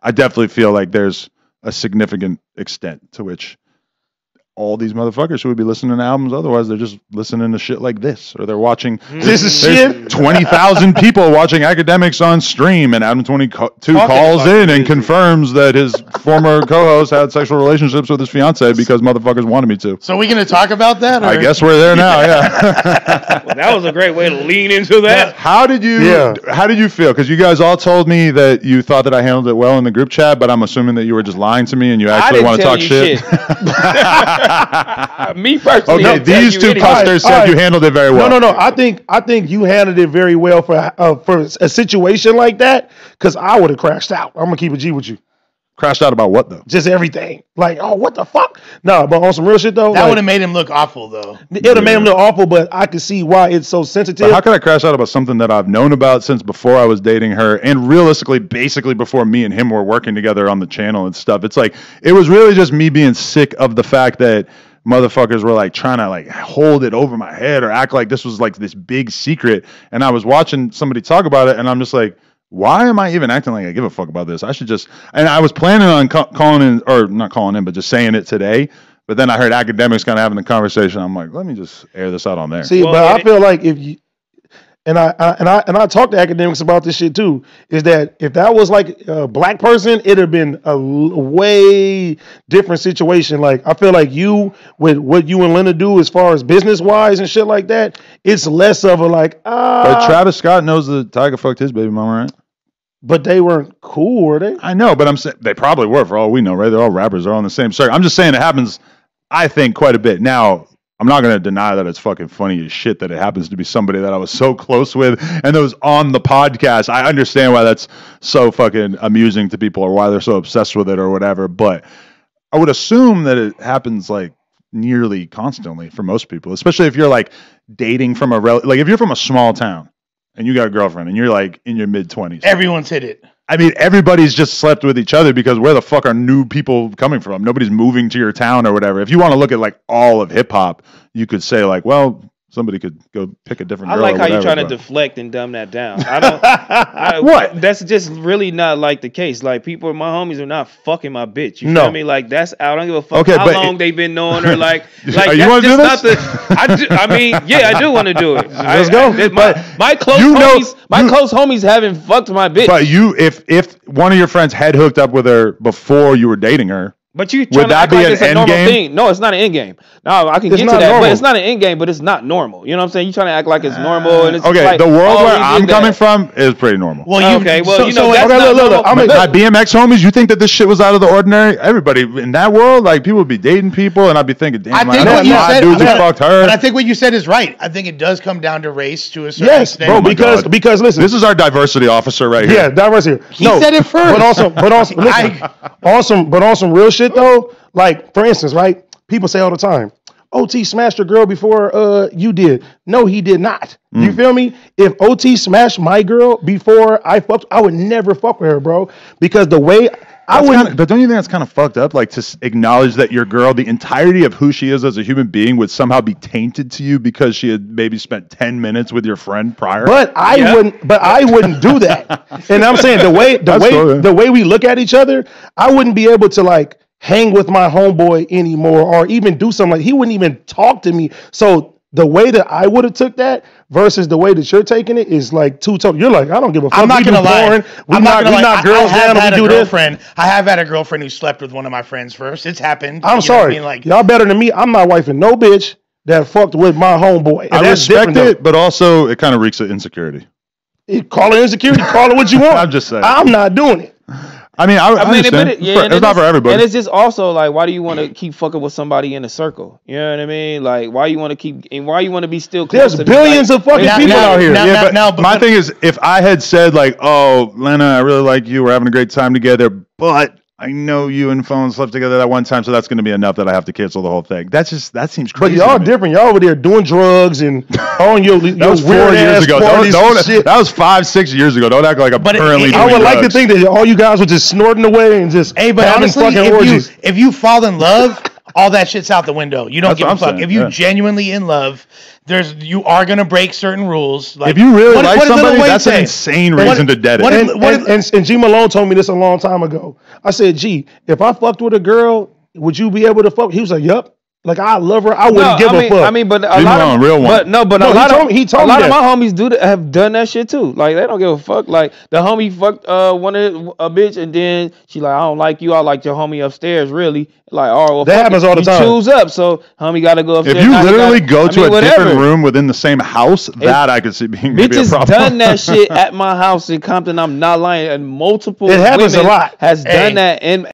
I definitely feel like there's a significant extent to which all these motherfuckers who would be listening to albums otherwise, they're just listening to shit like this, or they're watching this is shit. 20,000 people watching Academics on stream, and Adam 22 calls in and confirms that his former co-host had sexual relationships with his fiance because motherfuckers wanted me to. So we going to talk about that? Or? I guess we're there now. Yeah. Well, that was a great way to lean into that. How did you feel? Because you guys all told me that you thought that I handled it well in the group chat, but I'm assuming that you were just lying to me and you actually want to talk shit. Me personally. Okay, these two pastors said you handled it very well. No. I think you handled it very well for a situation like that. Because I would have crashed out. I'm gonna keep a G with you. Crashed out about what though? Just everything. Like, oh, what the fuck? No, but on some real shit though. That would have made him look awful though. It would have made him look awful, but I could see why it's so sensitive. But how could I crash out about something that I've known about since before I was dating her, and realistically, basically before me and him were working together on the channel and stuff? It's like, it was really just me being sick of the fact that motherfuckers were like trying to like hold it over my head or act like this was like this big secret. And I was watching somebody talk about it, and I'm just like, why am I even acting like I give a fuck about this? I should just, and I was planning on calling in, or not calling in, but just saying it today. But then I heard Academics kind of having the conversation. I'm like, let me just air this out on there. See, well, but I feel like if you, and I talked to Academics about this shit too, is that if that was like a black person, it'd have been a way different situation. Like, I feel like you, with what you and Lena do as far as business wise and shit like that, it's less of a like, But Travis Scott knows that Tyga fucked his baby mama, right? But they weren't cool, were they? I know, but I'm saying they probably were for all we know, right? They're all rappers, they're all in the same circle. I'm just saying it happens, I think, quite a bit. Now, I'm not going to deny that it's fucking funny as shit that it happens to be somebody that I was so close with and that was on the podcast. I understand why that's so fucking amusing to people or why they're so obsessed with it or whatever, but I would assume that it happens like nearly constantly for most people, especially if you're like dating from like if you're from a small town and you got a girlfriend and you're like in your mid-20s. Everyone's hit it. I mean, everybody's just slept with each other because where the fuck are new people coming from? Nobody's moving to your town or whatever. If you want to look at like all of hip hop, you could say like, well, somebody could go pick a different girl. I like how you're trying to deflect and dumb that down. I don't. What? That's just really not like the case. Like, people, my homies are not fucking my bitch. You feel me? Like, that's, I don't give a fuck how long they've been knowing her. Like are you want to do this? I mean, yeah, I do want to do it. Let's go. My close homies haven't fucked my bitch. But you, if one of your friends had hooked up with her before you were dating her, but you trying to act like it's a normal thing. No, it's not an end game. No, I can get to that, normal. But it's not an end game, but it's not normal. You know what I'm saying? You trying to act like it's normal. And it's okay, like, the world where I'm coming from is pretty normal. Well, you, okay, well, you know, so that's not normal. I mean, my BMX homies, you think that this shit was out of the ordinary? Everybody in that world, like, people would be dating people, and I'd be thinking, damn, I know dudes who fucked her. But I think what you said is right. I think it does come down to race to a certain extent. Bro, because listen, this is our diversity officer right here. Yeah, diversity. He said it first. But on some real shit though. Like, for instance, right? People say all the time, OT smashed a girl before you did. No, he did not. You feel me? If OT smashed my girl before I fucked, I would never fuck with her, bro. Because the way but don't you think that's kind of fucked up? Like, to acknowledge that your girl, the entirety of who she is as a human being, would somehow be tainted to you because she had maybe spent 10 minutes with your friend prior. But I wouldn't do that. And I'm saying the way we look at each other, I wouldn't be able to like hang with my homeboy anymore or even do something. Like, he wouldn't even talk to me. So the way that I would have took that versus the way that you're taking it is like two totally. You're like, I don't give a fuck. I'm not gonna lie. We knock girls down and we do this. I have had a girlfriend who slept with one of my friends first. It's happened. I'm sorry. Like, y'all better than me. I'm not wifing no bitch that fucked with my homeboy. I respect it, but also it kind of reeks of insecurity. Call it insecurity. Call it what you want. I'm just saying. I'm not doing it. I mean, I understand. It's not for everybody. And it's just also like, why do you want to keep fucking with somebody in a circle? You know what I mean? Like, why you want to keep, and why you want to be still close? There's billions of fucking people out here. But my thing is, if I had said like, oh, Lena, I really like you, we're having a great time together, but I know you and Phone slept together that one time, so that's going to be enough that I have to cancel the whole thing. That seems crazy. But y'all different. Y'all over there doing drugs and on your that was 4 years ago. That was 5-6 years ago. Don't act like I'm currently doing I would drugs. like to think that all you guys were just snorting away and just but honestly, if you fall in love, all that shit's out the window. You don't give a fuck. If you genuinely in love, you are gonna break certain rules. Like, if you really like somebody, that's an insane reason to dead it. And G Malone told me this a long time ago. I said, G, if I fucked with a girl, would you be able to fuck? He was like, yup. Like, I love her. I wouldn't give a fuck. I mean, but a lot of real one. a lot of my homies have done that shit too. Like, they don't give a fuck. Like, the homie fucked a bitch, and then she like, I don't like you. I like your homie upstairs. Really? Like, oh, well, that happens all the time. Choose up, so homie got to go upstairs. If you literally go to a different room within the same house, that I could see being maybe a problem. Bitches done that shit at my house in Compton. I'm not lying. And multiple it happens a lot. Has done that in